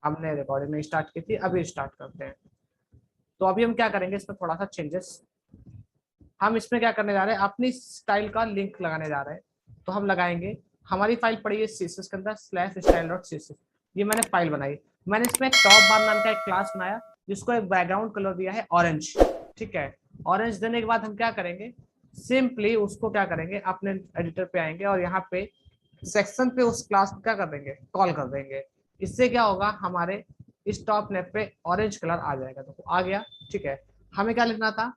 हमने रिकॉर्डिंग नहीं स्टार्ट की थी, अभी स्टार्ट करते हैं। तो अभी हम क्या करेंगे, इसमें थोड़ा सा चेंजेस। हम इसमें क्या करने जा रहे हैं, अपनी स्टाइल का लिंक लगाने जा रहे हैं। तो हम लगाएंगे, हमारी फाइल पड़ी है सीएसएस के अंदर /style.css। ये मैंने फाइल बनाई। मैंने इसमें टॉप बार नाम का एक क्लास बनाया, जिसको एक बैकग्राउंड कलर दिया है ऑरेंज। ठीक है, ऑरेंज देने के बाद हम क्या करेंगे, सिंपली उसको क्या करेंगे, अपने एडिटर पे आएंगे और यहाँ पे सेक्शन पे उस क्लास को क्या कर देंगे, कॉल कर देंगे। इससे क्या होगा, हमारे इस टॉप नेट पे ऑरेंज कलर आ जाएगा। तो आ गया। ठीक है, हमें क्या लिखना था,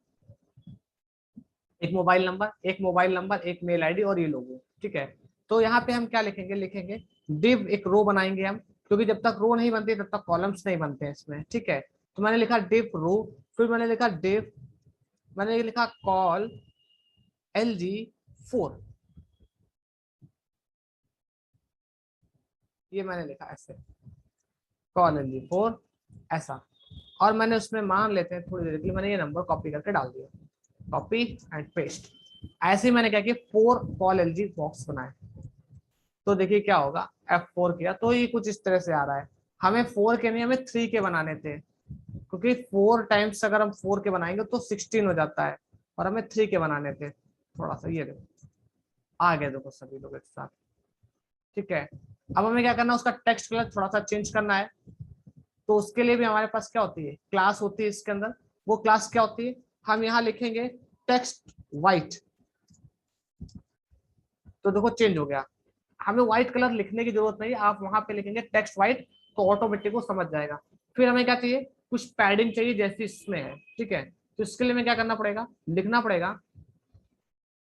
एक मोबाइल नंबर एक मेल आईडी और ये लोगो। ठीक है, तो यहाँ पे हम क्या लिखेंगे, डिव एक रो बनाएंगे हम, क्योंकि जब तक रो नहीं बनती तब तक कॉलम्स नहीं बनते हैं इसमें। ठीक है, तो मैंने लिखा डिव रो, फिर मैंने लिखा कॉल LG4। ये मैंने लिखा ऐसे, कॉल LG4 ऐसा। और मैंने उसमें मान लेते हैं थोड़ी देर के लिए, मैंने ये नंबर कॉपी करके डाल दिया, कॉपी एंड पेस्ट। ऐसे ही मैंने क्या किया, 4 कॉल LG बॉक्स बनाए। तो देखिए क्या होगा, F4 किया तो ये कुछ इस तरह से आ रहा है। हमें 4 के नहीं, हमें 3 के बनाने थे, क्योंकि 4 टाइम्स अगर हम 4 के बनाएंगे तो 16 हो जाता है, और हमें 3 के बनाने थे। थोड़ा सा ये देखो, आ गए देखो सभी लोग एक साथ। ठीक है, अब हमें क्या करना है, उसका टेक्स्ट कलर थोड़ा सा चेंज करना है। तो उसके लिए भी हमारे पास क्या होती है, क्लास होती है इसके अंदर। वो क्लास क्या होती है, हम यहाँ लिखेंगे टेक्स्ट व्हाइट। तो देखो चेंज हो गया, हमें व्हाइट कलर लिखने की जरूरत नहीं, आप वहां पे लिखेंगे टेक्स्ट व्हाइट, तो ऑटोमेटिक वो समझ जाएगा। फिर हमें क्या चाहिए, कुछ पैडिंग चाहिए जैसी इसमें है। ठीक है, तो इसके लिए हमें क्या करना पड़ेगा, लिखना पड़ेगा।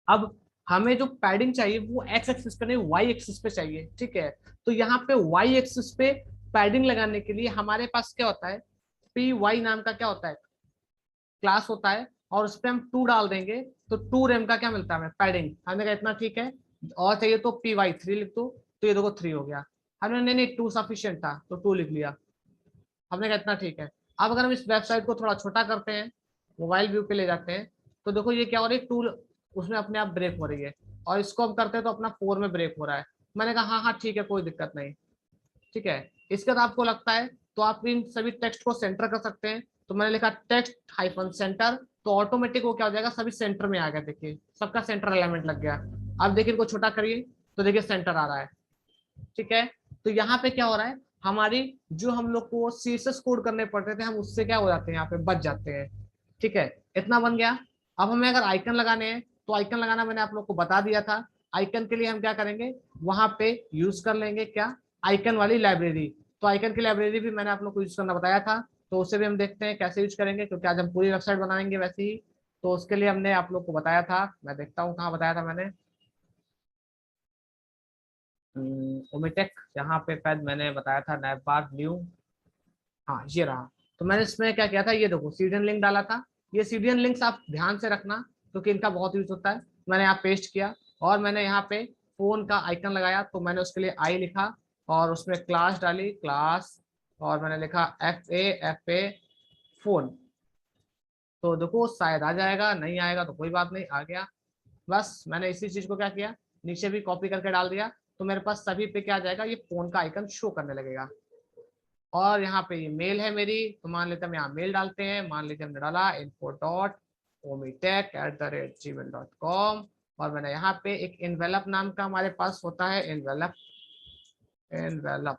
अब हमें जो पैडिंग चाहिए वो एक्स एक्सिस पे नहीं, वाई एक्सिस पे चाहिए। ठीक है, तो यहाँ पे वाई एक्सिस पे पैडिंग लगाने के लिए हमारे पास क्या होता है, PY नाम का क्या होता है, क्लास होता है, और उस पर हम 2 डाल देंगे, तो 2 रेम का क्या मिलता है हमें, पैडिंग। हमने कहा इतना ठीक है, और चाहिए तो PY3 लिख दो, तो ये देखो 3 हो गया। हमने नहीं 2 सफिशियंट था तो 2 लिख लिया। हमने कहा इतना ठीक है। अब अगर हम इस वेबसाइट को थोड़ा छोटा करते हैं, मोबाइल व्यू पे ले जाते हैं, तो देखो ये क्या हो रही है, टूल उसमें अपने आप ब्रेक हो रही है, और इसको हम करते हैं तो अपना 4 में ब्रेक हो रहा है। मैंने कहा हाँ हाँ ठीक है, कोई दिक्कत नहीं। ठीक है, इसके बाद आपको लगता है तो आप इन सभी टेक्स्ट को सेंटर कर सकते हैं। तो मैंने लिखा टेक्स्ट -सेंटर, तो ऑटोमेटिक वो क्या हो जाएगा, सभी सेंटर में आ गया। देखिए सबका सेंटर अलाइनमेंट लग गया। अब देखिए इनको छोटा करिए, तो देखिए सेंटर आ रहा है। ठीक है, तो यहाँ पे क्या हो रहा है, हमारी जो हम लोग को CSS कोड करने पड़ते थे, हम उससे क्या हो जाते हैं, यहाँ पे बच जाते हैं। ठीक है, इतना बन गया। अब हमें अगर आइकन लगाने हैं, तो आइकन लगाना मैंने आप लोग को बता दिया था। आइकन के लिए हम क्या करेंगे, वहां पे यूज कर लेंगे क्या, आइकन वाली लाइब्रेरी। तो आइकन की लाइब्रेरी भी मैंने आप लोग को यूज करना बताया था, तो उसे भी हम देखते हैं कैसे यूज करेंगे, क्योंकि आज हम पूरी वेबसाइट बनाएंगे वैसे ही। तो उसके लिए हमने आप लोग को बताया था, मैं देखता हूँ कहाँ बताया था मैंने, ओमिटेक, यहाँ पे शायद मैंने बताया था नैपबार न्यू। हाँ ये रहा। तो मैंने इसमें क्या किया था, ये देखो सीडियन लिंक डाला था। ये सीडियन लिंक्स आप ध्यान से रखना, क्योंकि इनका बहुत यूज होता है। मैंने यहाँ पेस्ट किया, और मैंने यहाँ पे फोन का आइकन लगाया, तो मैंने उसके लिए आई लिखा, और उसमें क्लास डाली, क्लास, और मैंने लिखा FA फोन। तो देखो शायद आ जाएगा, नहीं आएगा तो कोई बात नहीं, आ गया। बस मैंने इसी चीज को क्या किया, नीचे भी कॉपी करके डाल दिया, तो मेरे पास सभी पे क्या आ जाएगा, ये फोन का आइकन शो करने लगेगा। और यहाँ पे ये मेल है मेरी, तो मान लेते हैं हम यहाँ मेल डालते हैं, मान लीजिए हमने डाला info.omitech@gmail.com। और मैंने यहाँ पे एक इन्वेलप नाम का हमारे पास होता है, इन्वेलप। इन्वेलप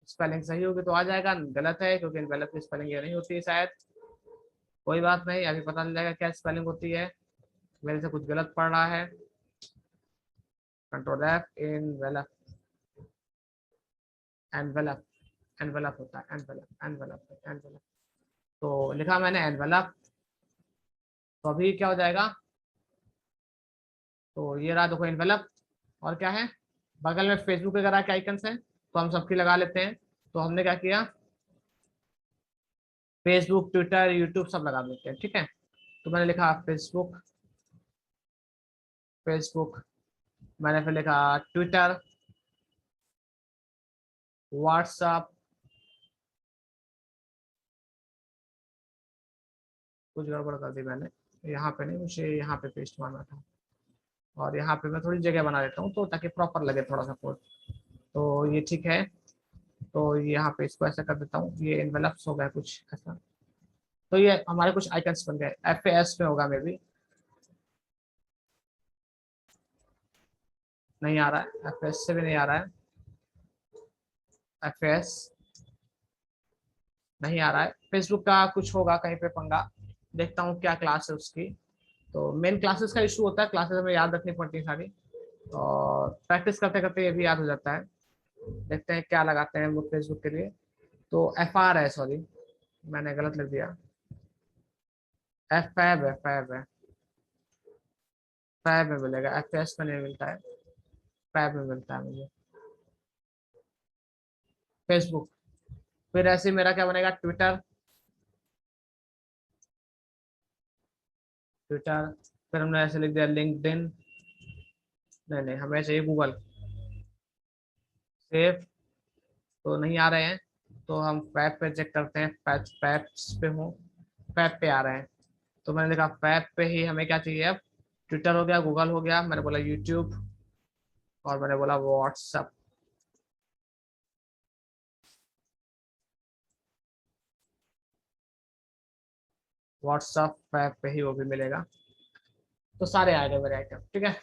स्पेलिंग सही होगी तो आ जाएगा, गलत है क्योंकि इन्वेलप की स्पेलिंग ये नहीं होती है शायद। कोई बात नहीं, अभी पता चल जाएगा क्या स्पेलिंग होती है, मेरे से कुछ गलत पड़ रहा है। Control F, envelope, envelope, envelope होता है, एनवेलप, एनवेलप, एनवेलप। तो लिखा मैंने एनवेलप, तो अभी क्या हो जाएगा, तो ये रहा देखो एनवेलप। और क्या है, बगल में फेसबुक वगैरह के आइकन्स हैं, तो हम सबकी लगा लेते हैं। तो हमने क्या किया, फेसबुक, ट्विटर, यूट्यूब सब लगा देते हैं। ठीक है, तो मैंने लिखा फेसबुक, फेसबुक, मैंने फिर लिखा ट्विटर, व्हाट्सअप, कुछ गड़बड़ कर दी मैंने, यहाँ पे नहीं, मुझे यहाँ पे पेस्ट मारना था। और यहाँ पे मैं थोड़ी जगह बना देता हूँ तो ताकि प्रॉपर लगे थोड़ा सा कोड। तो ये ठीक है। तो ये यहाँ पे इसको ऐसा कर देता हूँ, ये इन्वेलप्स हो गया कुछ ऐसा। तो ये हमारे कुछ आइकन्स बन गए, एफ में होगा मे भी, नहीं आ रहा है, एफ से भी नहीं आ रहा है, एफ नहीं आ रहा है। फेसबुक का कुछ होगा कहीं पे पंगा, देखता हूँ क्या क्लास है उसकी। तो मेन क्लासेस का इशू होता है, क्लासेस हमें याद रखनी पड़ती है सारी, और प्रैक्टिस करते करते ये भी याद हो जाता है। देखते हैं क्या लगाते हैं हम लोग फेसबुक के लिए। तो एफ आर है, सॉरी मैंने गलत लिख दिया, फैब है, फैब है, फैब में मिलेगा, एफ एस में नहीं मिलता है, फैब में मिलता है मुझे फेसबुक। फिर ऐसे ही मेरा क्या बनेगा, ट्विटर, ट्विटर। फिर हमने ऐसे लिख दिया लिंक्डइन, नहीं नहीं हमें चाहिए गूगल, सेव। तो नहीं आ रहे हैं, तो हम फैब पे चेक करते हैं, फैब्स पे हूँ, फैब पे आ रहे हैं। तो मैंने देखा फैब पे ही हमें क्या चाहिए अब, ट्विटर हो गया, गूगल हो गया, मैंने बोला यूट्यूब, और मैंने बोला व्हाट्सएप। व्हाट्सएप फैब पे ही वो भी मिलेगा। तो सारे आ गए मेरे आइटम, ठीक है।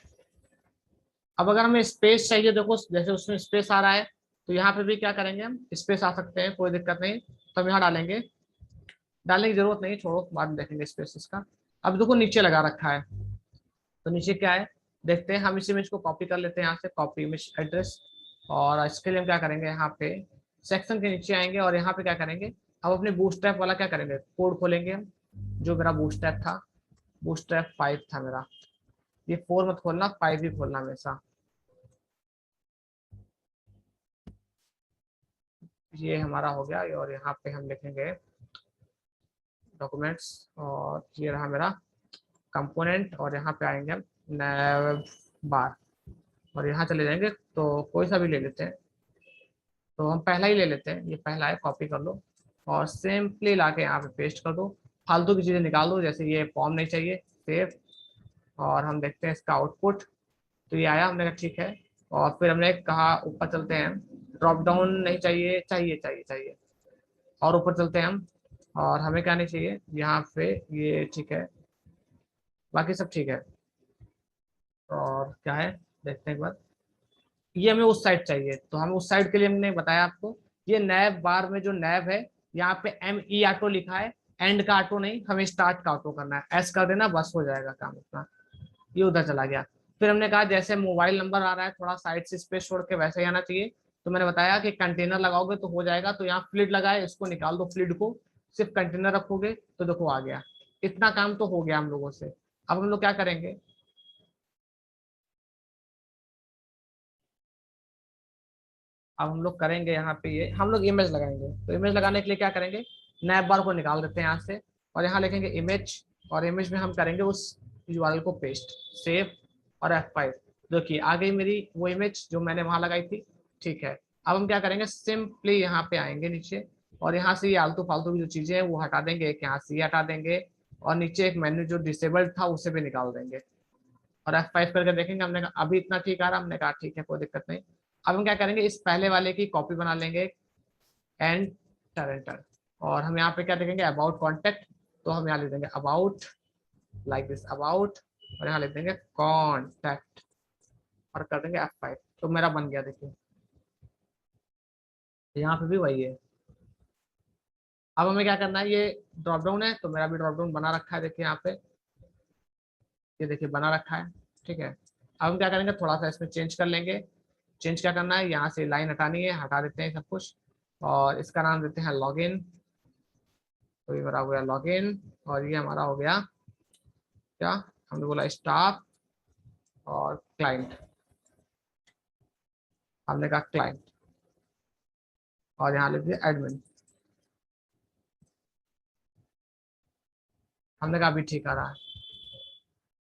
अब अगर हमें स्पेस चाहिए, देखो जैसे उसमें स्पेस आ रहा है, तो यहाँ पे भी क्या करेंगे, हम स्पेस आ सकते हैं, कोई दिक्कत नहीं। तो हम यहाँ डालेंगे, डालने की जरूरत नहीं, छोड़ो बाद में देखेंगे स्पेस इसका। अब देखो नीचे लगा रखा है, तो नीचे क्या है देखते हैं। हम इस इमेज को कॉपी कर लेते हैं, यहाँ से कॉपी इमेज एड्रेस, और इसके लिए हम क्या करेंगे, यहाँ पे सेक्शन के नीचे आएंगे, और यहाँ पे क्या करेंगे, अब अपने बूटस्ट्रैप वाला क्या करेंगे, कोड खोलेंगे हम, जो मेरा बूटस्ट्रैप था, बूटस्ट्रैप 5 था मेरा, ये 4 मत खोलना, 5 ही खोलना हमेशा। ये हमारा हो गया, और यहाँ पे हम लिखेंगे डॉक्यूमेंट्स, और ये रहा मेरा कंपोनेंट, और यहाँ पे आएंगे हम नैव बार, और यहाँ चले जाएंगे, तो कोई सा भी ले लेते हैं। तो हम पहला ही ले लेते हैं, ये पहला है, कॉपी कर लो, और सिंपली लाके यहाँ पे पेस्ट कर दो, फालतू की चीजें निकाल दो, जैसे ये फॉर्म नहीं चाहिए, सेव। और हम देखते हैं इसका आउटपुट, तो ये आया, हमने कहा ठीक है। और फिर हमने कहा ऊपर चलते हैं, ड्रॉप डाउन नहीं चाहिए, चाहिए चाहिए चाहिए, और ऊपर चलते हैं हम, और हमें क्या नहीं चाहिए यहाँ पे, ये ठीक है, बाकी सब ठीक है। और क्या है देखते हैं एक बार, ये हमें उस साइड चाहिए, तो हमें उस साइड के लिए हमने बताया आपको, ये नैब बार में जो नैब है, यहाँ पे एम ई ऑटो लिखा है, एंड का ऑटो नहीं, हमें स्टार्ट का ऑटो करना है, एस कर देना, बस हो जाएगा काम अपना। ये उधर चला गया। फिर हमने कहा जैसे मोबाइल नंबर आ रहा है थोड़ा साइड से स्पेस छोड़ के, वैसे ही आना चाहिए। तो मैंने बताया कि कंटेनर लगाओगे तो हो जाएगा, तो यहाँ फ्लिड लगाए, इसको निकाल दो फ्लिड को, सिर्फ कंटेनर रखोगे तो देखो आ गया। इतना काम तो हो गया हम लोगों से। अब हम लोग क्या करेंगे, अब हम लोग करेंगे यहाँ पे, ये हम लोग इमेज लगाएंगे, तो इमेज लगाने के लिए क्या करेंगे, नैप बार को निकाल देते हैं यहाँ से, और यहाँ लिखेंगे इमेज, और इमेज में हम करेंगे उस यूआरएल को पेस्ट, सेव, और F5। देखिए आ गई मेरी वो इमेज जो मैंने वहां लगाई थी, ठीक है। अब हम क्या करेंगे, सिंपली यहाँ पे आएंगे नीचे, और यहाँ से ये आलतू फालतू की जो चीजें हैं वो हटा देंगे, एक यहाँ से ये हटा देंगे, और नीचे एक मेन्यू जो डिसेबल्ड था उसे भी निकाल देंगे, और F5 करके देखेंगे। हमने कहा अभी इतना ठीक आ रहा, हमने कहा ठीक है कोई दिक्कत नहीं। अब हम क्या करेंगे, इस पहले वाले की कॉपी बना लेंगे, एंड एंटर, और हम यहाँ पे क्या देखेंगे, अबाउट कॉन्टेक्ट, तो हम यहाँ लिख देंगे अबाउट, लाइक दिस अबाउट, और यहाँ लिख देंगे कॉन्टेक्ट, और कर देंगे F5। तो मेरा बन गया, देखिए यहाँ पे भी वही है। अब हमें क्या करना है, ये ड्रॉप डाउन है, तो मेरा भी ड्रॉप डाउन बना रखा है, देखिए यहाँ पे, ये देखिए बना रखा है, ठीक है। अब हम क्या करेंगे, थोड़ा सा इसमें चेंज कर लेंगे। चेंज क्या करना है, यहाँ से लाइन हटानी है, हटा देते हैं सब कुछ, और इसका नाम देते हैं लॉगिन। तो ये हमारा हो गया लॉगिन, और ये हमारा हो गया क्या, हमने बोला स्टाफ, और क्लाइंट, हमने कहा क्लाइंट, और यहाँ लिख दिया एडमिन, हमने कहा अभी ठीक आ रहा है।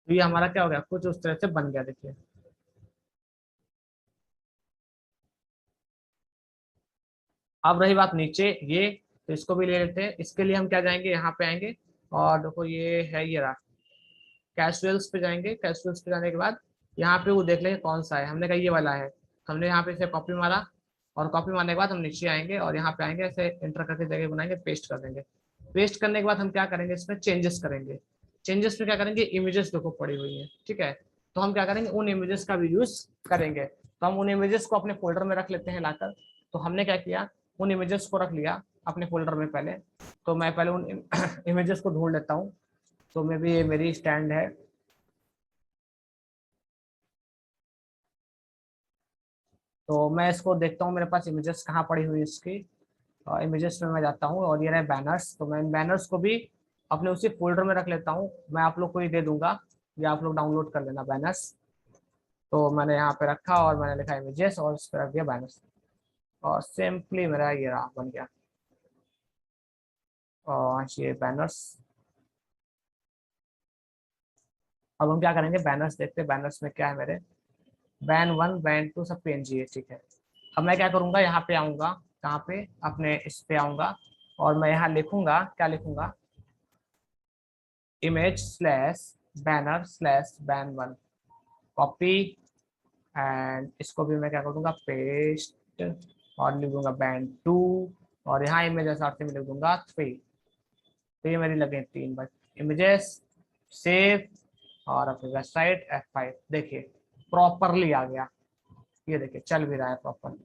तो ये हमारा क्या हो गया, कुछ उस तरह से बन गया, देखिए। अब रही बात नीचे ये, तो इसको भी ले लेते हैं। इसके लिए हम क्या जाएंगे, यहाँ पे आएंगे, और देखो ये है, ये रहा, कैजुअल्स पे जाएंगे। कैजुअल्स पे जाने के बाद यहाँ पे वो देख लेंगे कौन सा है, हमने कहा ये वाला है, हमने यहाँ पे इसे कॉपी मारा, और कॉपी मारने के बाद हम नीचे आएंगे और यहाँ पे आएंगे, ऐसे एंटर करके जगह बनाएंगे, पेस्ट कर देंगे। पेस्ट करने के बाद हम क्या करेंगे, इसमें चेंजेस करेंगे। चेंजेस में क्या करेंगे, इमेजेस देखो पड़ी हुई है, ठीक है, तो हम क्या करेंगे, उन इमेजेस का भी यूज करेंगे। तो हम उन इमेजेस को अपने फोल्डर में रख लेते हैं लाकर। तो हमने क्या किया, उन इमेजेस को रख लिया अपने फोल्डर में पहले। तो मैं पहले उन इमेजेस को ढूंढ लेता हूँ। तो मे भी ये मेरी स्टैंड है। तो मैं इसको देखता हूँ मेरे पास इमेजेस कहाँ पड़ी हुई है इसकी। इमेजेस में मैं जाता हूँ और ये रहे बैनर्स। तो मैं इन बैनर्स को भी अपने उसी फोल्डर में रख लेता हूँ। मैं आप लोग को ही दे दूंगा, या आप लोग डाउनलोड कर लेना बैनर्स। तो मैंने यहाँ पे रखा और मैंने लिखा इमेजेस और इस पर रख दिया बैनर्स। और सिंपली मेरा ये रहा, बन गया। और ये बैनर्स। अब हम क्या करेंगे, बैनर्स देखते हैं बैनर्स में क्या है मेरे। बैन 1 बैन 2 सब पीएनजी है, ठीक है। अब मैं क्या करूंगा, यहाँ पे आऊंगा, कहाँ पे, अपने इस पे आऊंगा। और मैं यहाँ लिखूंगा, क्या लिखूंगा, image slash banner slash ban 1, copy. And इसको भी मैं क्या करूंगा, पेस्ट। और लिख दूंगा बैन 2। और यहाँ इमेज में लिख दूंगा 3। तो ये मेरी लगे 3 बार इमेजेस। सेव। और अपनी वेबसाइट F5, देखिए प्रॉपरली आ गया। ये देखिए चल भी रहा है प्रॉपर।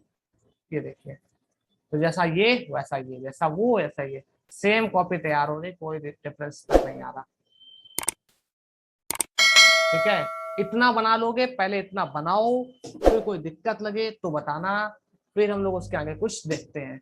ये देखिए, तो जैसा ये वैसा ये, जैसा वो वैसा ये, सेम कॉपी तैयार हो रही, कोई डिफरेंस तक नहीं आ रहा। ठीक है, इतना बना लोगे, पहले इतना बनाओ, फिर कोई दिक्कत लगे तो बताना, फिर हम लोग उसके आगे कुछ देखते हैं।